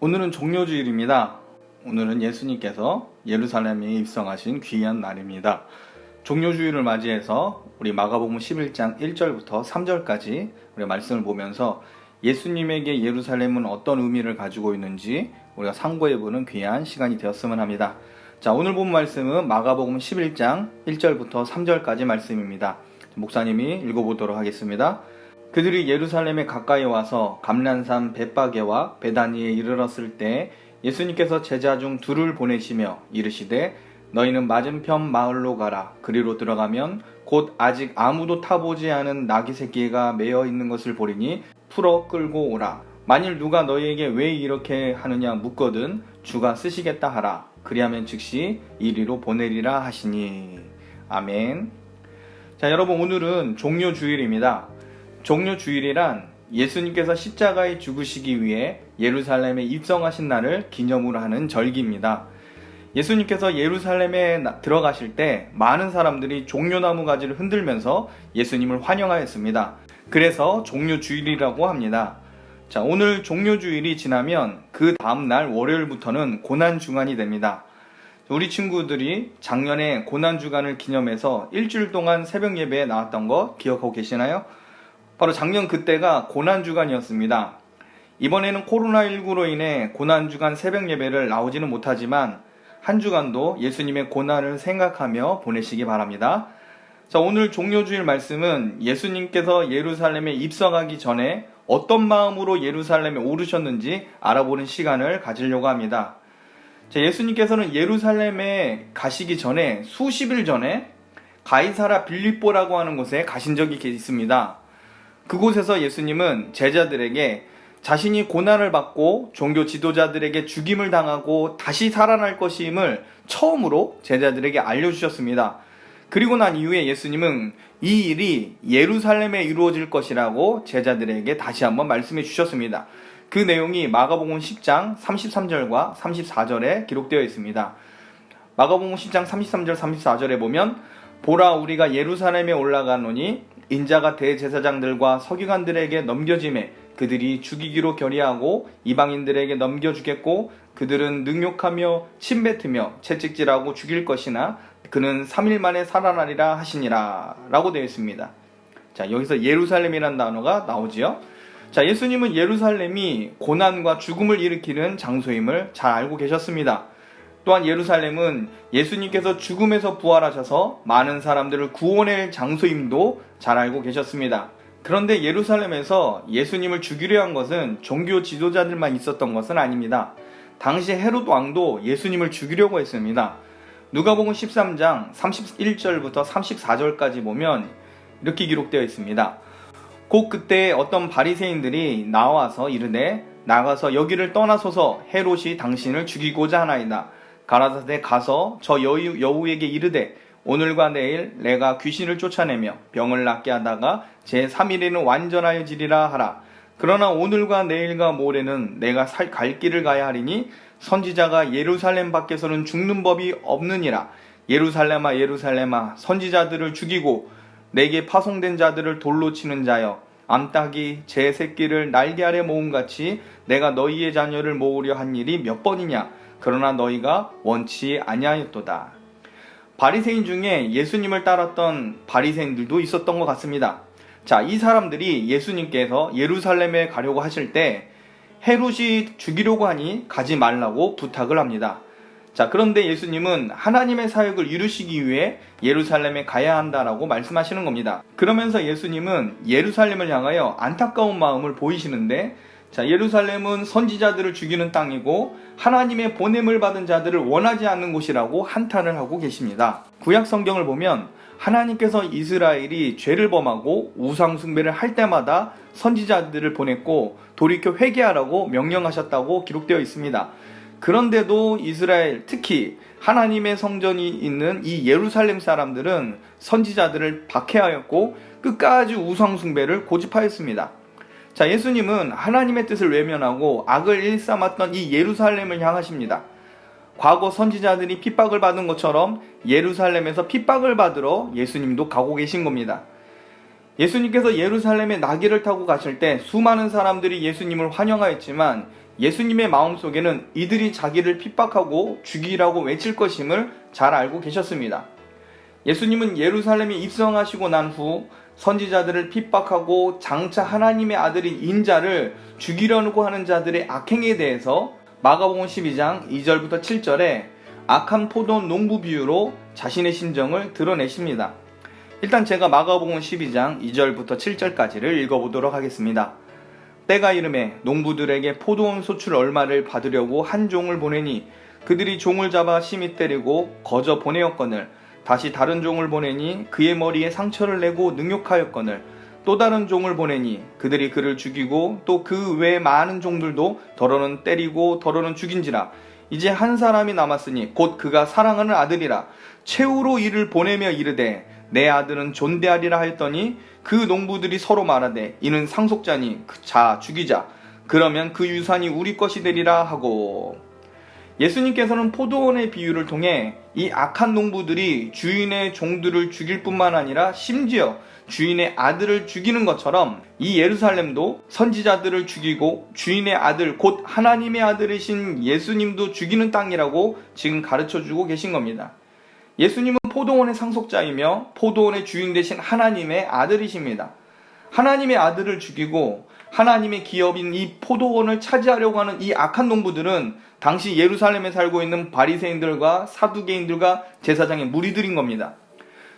오늘은 종료주일입니다. 오늘은 예수님께서 예루살렘에 입성하신 귀한 날입니다. 종료주일을 맞이해서 우리 마가복음 11장 1절부터 3절까지 우리 말씀을 보면서 예수님에게 예루살렘은 어떤 의미를 가지고 있는지 우리가 상고해보는 귀한 시간이 되었으면 합니다. 자, 오늘 본 말씀은 마가복음 11장 1절부터 3절까지 말씀입니다. 목사님이 읽어보도록 하겠습니다. 그들이 예루살렘에 가까이 와서 감난산 벳바게와 베다니에 이르렀을 때 예수님께서 제자 중 둘을 보내시며 이르시되 너희는 맞은편 마을로 가라. 그리로 들어가면 곧 아직 아무도 타보지 않은 나귀 새끼가 매어 있는 것을 보리니 풀어 끌고 오라. 만일 누가 너희에게 왜 이렇게 하느냐 묻거든 주가 쓰시겠다 하라. 그리하면 즉시 이리로 보내리라 하시니. 아멘. 자, 여러분, 오늘은 종료주일입니다. 종료주일이란 예수님께서 십자가에 죽으시기 위해 예루살렘에 입성하신 날을 기념으로 하는 절기입니다. 예수님께서 예루살렘에 들어가실 때 많은 사람들이 종려나무 가지를 흔들면서 예수님을 환영하였습니다. 그래서 종료주일이라고 합니다. 자, 오늘 종료주일이 지나면 그 다음날 월요일부터는 고난주간이 됩니다. 우리 친구들이 작년에 고난주간을 기념해서 일주일 동안 새벽 예배에 나왔던 거 기억하고 계시나요? 바로 작년 그때가 고난주간이었습니다. 이번에는 코로나19로 인해 고난주간 새벽 예배를 나오지는 못하지만 한 주간도 예수님의 고난을 생각하며 보내시기 바랍니다. 자, 오늘 종료주일 말씀은 예수님께서 예루살렘에 입성하기 전에 어떤 마음으로 예루살렘에 오르셨는지 알아보는 시간을 가지려고 합니다. 자, 예수님께서는 예루살렘에 가시기 전에 수십일 전에 가이사라 빌립보라고 하는 곳에 가신 적이 있습니다. 그곳에서 예수님은 제자들에게 자신이 고난을 받고 종교 지도자들에게 죽임을 당하고 다시 살아날 것임을 처음으로 제자들에게 알려주셨습니다. 그리고 난 이후에 예수님은 이 일이 예루살렘에 이루어질 것이라고 제자들에게 다시 한번 말씀해 주셨습니다. 그 내용이 마가복음 10장 33절과 34절에 기록되어 있습니다. 마가복음 10장 33절 34절에 보면 보라 우리가 예루살렘에 올라가노니 인자가 대제사장들과 서기관들에게 넘겨짐에 그들이 죽이기로 결의하고 이방인들에게 넘겨주겠고 그들은 능욕하며 침뱉으며 채찍질하고 죽일 것이나 그는 3일 만에 살아나리라 하시니라 라고 되어 있습니다. 자, 여기서 예루살렘이라는 단어가 나오지요. 자, 예수님은 예루살렘이 고난과 죽음을 일으키는 장소임을 잘 알고 계셨습니다. 또한 예루살렘은 예수님께서 죽음에서 부활하셔서 많은 사람들을 구원할 장소임도 잘 알고 계셨습니다. 그런데 예루살렘에서 예수님을 죽이려 한 것은 종교 지도자들만 있었던 것은 아닙니다. 당시 헤롯 왕도 예수님을 죽이려고 했습니다. 누가복음 13장 31절부터 34절까지 보면 이렇게 기록되어 있습니다. 곧 그때 어떤 바리새인들이 나와서 이르되 나가서 여기를 떠나소서 헤롯이 당신을 죽이고자 하나이다. 가라사대 가서 저 여우에게 이르되 오늘과 내일 내가 귀신을 쫓아내며 병을 낫게 하다가 제3일에는 완전하여지리라 하라. 그러나 오늘과 내일과 모레는 내가 갈 길을 가야 하리니 선지자가 예루살렘 밖에서는 죽는 법이 없느니라. 예루살렘아 예루살렘아 선지자들을 죽이고 내게 파송된 자들을 돌로 치는 자여 암탉이 제 새끼를 날개 아래 모음같이 내가 너희의 자녀를 모으려 한 일이 몇 번이냐. 그러나 너희가 원치 아니하였도다. 바리새인 중에 예수님을 따랐던 바리새인들도 있었던 것 같습니다. 자, 이 사람들이 예수님께서 예루살렘에 가려고 하실 때 헤롯이 죽이려고 하니 가지 말라고 부탁을 합니다. 자, 그런데 예수님은 하나님의 사역을 이루시기 위해 예루살렘에 가야 한다라고 말씀하시는 겁니다. 그러면서 예수님은 예루살렘을 향하여 안타까운 마음을 보이시는데 자, 예루살렘은 선지자들을 죽이는 땅이고 하나님의 보냄을 받은 자들을 원하지 않는 곳이라고 한탄을 하고 계십니다. 구약 성경을 보면 하나님께서 이스라엘이 죄를 범하고 우상 숭배를 할 때마다 선지자들을 보냈고 돌이켜 회개하라고 명령하셨다고 기록되어 있습니다. 그런데도 이스라엘, 특히 하나님의 성전이 있는 이 예루살렘 사람들은 선지자들을 박해하였고 끝까지 우상 숭배를 고집하였습니다. 자, 예수님은 하나님의 뜻을 외면하고 악을 일삼았던 이 예루살렘을 향하십니다. 과거 선지자들이 핍박을 받은 것처럼 예루살렘에서 핍박을 받으러 예수님도 가고 계신 겁니다. 예수님께서 예루살렘에 나귀를 타고 가실 때 수많은 사람들이 예수님을 환영하였지만 예수님의 마음속에는 이들이 자기를 핍박하고 죽이라고 외칠 것임을 잘 알고 계셨습니다. 예수님은 예루살렘에 입성하시고 난 후 선지자들을 핍박하고 장차 하나님의 아들인 인자를 죽이려고 하는 자들의 악행에 대해서 마가복음 12장 2절부터 7절에 악한 포도 농부 비유로 자신의 심정을 드러내십니다. 일단 제가 마가복음 12장 2절부터 7절까지를 읽어보도록 하겠습니다. 때가 이르매 농부들에게 포도원 소출 얼마를 받으려고 한 종을 보내니 그들이 종을 잡아 심히 때리고 거저 보내었거늘 다시 다른 종을 보내니 그의 머리에 상처를 내고 능욕하였거늘 또 다른 종을 보내니 그들이 그를 죽이고 또 그 외 많은 종들도 더러는 때리고 더러는 죽인지라 이제 한 사람이 남았으니 곧 그가 사랑하는 아들이라 최후로 이를 보내며 이르되 내 아들은 존대하리라 하였더니 그 농부들이 서로 말하되 이는 상속자니 자 죽이자 그러면 그 유산이 우리 것이 되리라 하고. 예수님께서는 포도원의 비유를 통해 이 악한 농부들이 주인의 종들을 죽일 뿐만 아니라 심지어 주인의 아들을 죽이는 것처럼 이 예루살렘도 선지자들을 죽이고 주인의 아들 곧 하나님의 아들이신 예수님도 죽이는 땅이라고 지금 가르쳐주고 계신 겁니다. 예수님은 포도원의 상속자이며 포도원의 주인 되신 하나님의 아들이십니다. 하나님의 아들을 죽이고 하나님의 기업인 이 포도원을 차지하려고 하는 이 악한 농부들은 당시 예루살렘에 살고 있는 바리새인들과 사두개인들과 제사장의 무리들인 겁니다.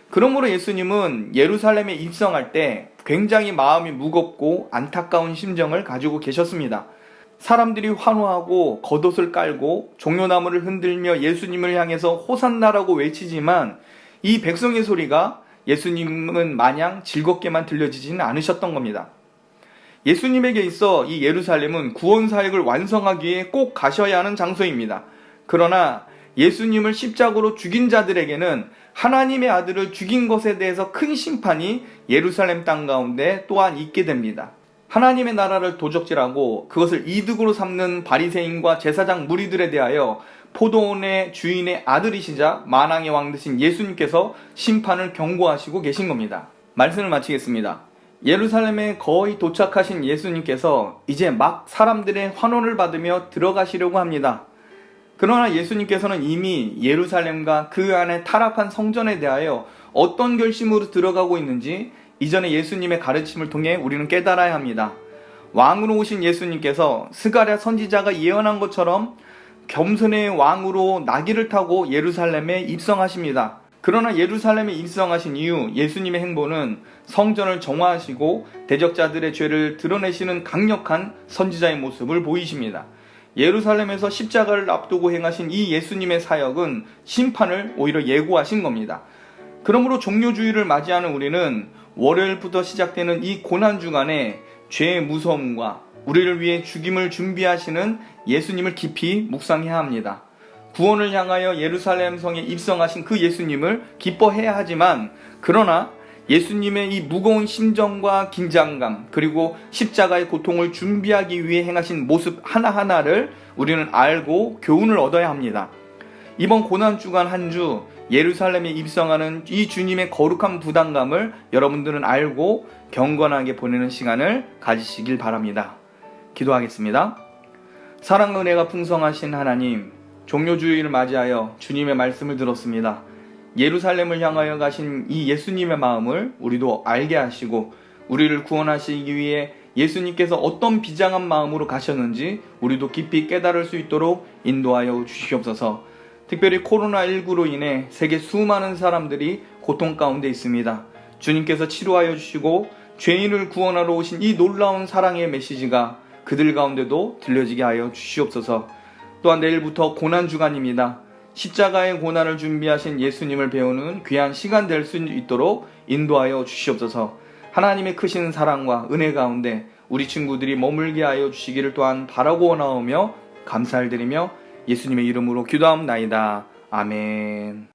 그러므로 예수님은 예루살렘에 입성할 때 굉장히 마음이 무겁고 안타까운 심정을 가지고 계셨습니다. 사람들이 환호하고 겉옷을 깔고 종려나무를 흔들며 예수님을 향해서 호산나라고 외치지만 이 백성의 소리가 예수님은 마냥 즐겁게만 들려지지는 않으셨던 겁니다. 예수님에게 있어 이 예루살렘은 구원 사역을 완성하기 위해 꼭 가셔야 하는 장소입니다. 그러나 예수님을 십자가로 죽인 자들에게는 하나님의 아들을 죽인 것에 대해서 큰 심판이 예루살렘 땅 가운데 또한 있게 됩니다. 하나님의 나라를 도적질하고 그것을 이득으로 삼는 바리새인과 제사장 무리들에 대하여 포도원의 주인의 아들이시자 만왕의 왕 되신 예수님께서 심판을 경고하시고 계신 겁니다. 말씀을 마치겠습니다. 예루살렘에 거의 도착하신 예수님께서 이제 막 사람들의 환호를 받으며 들어가시려고 합니다. 그러나 예수님께서는 이미 예루살렘과 그 안에 타락한 성전에 대하여 어떤 결심으로 들어가고 있는지 이전에 예수님의 가르침을 통해 우리는 깨달아야 합니다. 왕으로 오신 예수님께서 스가랴 선지자가 예언한 것처럼 겸손의 왕으로 나귀를 타고 예루살렘에 입성하십니다. 그러나 예루살렘에 입성하신 이후 예수님의 행보는 성전을 정화하시고 대적자들의 죄를 드러내시는 강력한 선지자의 모습을 보이십니다. 예루살렘에서 십자가를 앞두고 행하신 이 예수님의 사역은 심판을 오히려 예고하신 겁니다. 그러므로 종료주의를 맞이하는 우리는 월요일부터 시작되는 이 고난주간에 죄의 무서움과 우리를 위해 죽임을 준비하시는 예수님을 깊이 묵상해야 합니다. 구원을 향하여 예루살렘 성에 입성하신 그 예수님을 기뻐해야 하지만 그러나 예수님의 이 무거운 심정과 긴장감 그리고 십자가의 고통을 준비하기 위해 행하신 모습 하나하나를 우리는 알고 교훈을 얻어야 합니다. 이번 고난주간 한 주 예루살렘에 입성하는 이 주님의 거룩한 부담감을 여러분들은 알고 경건하게 보내는 시간을 가지시길 바랍니다. 기도하겠습니다. 사랑 은혜가 풍성하신 하나님, 종료주의를 맞이하여 주님의 말씀을 들었습니다. 예루살렘을 향하여 가신 이 예수님의 마음을 우리도 알게 하시고 우리를 구원하시기 위해 예수님께서 어떤 비장한 마음으로 가셨는지 우리도 깊이 깨달을 수 있도록 인도하여 주시옵소서. 특별히 코로나19로 인해 세계 수많은 사람들이 고통 가운데 있습니다. 주님께서 치료하여 주시고 죄인을 구원하러 오신 이 놀라운 사랑의 메시지가 그들 가운데도 들려지게 하여 주시옵소서. 또한 내일부터 고난주간입니다. 십자가의 고난을 준비하신 예수님을 배우는 귀한 시간 될 수 있도록 인도하여 주시옵소서. 하나님의 크신 사랑과 은혜 가운데 우리 친구들이 머물게 하여 주시기를 또한 바라고 원하오며 감사를 드리며 예수님의 이름으로 기도하옵나이다. 아멘.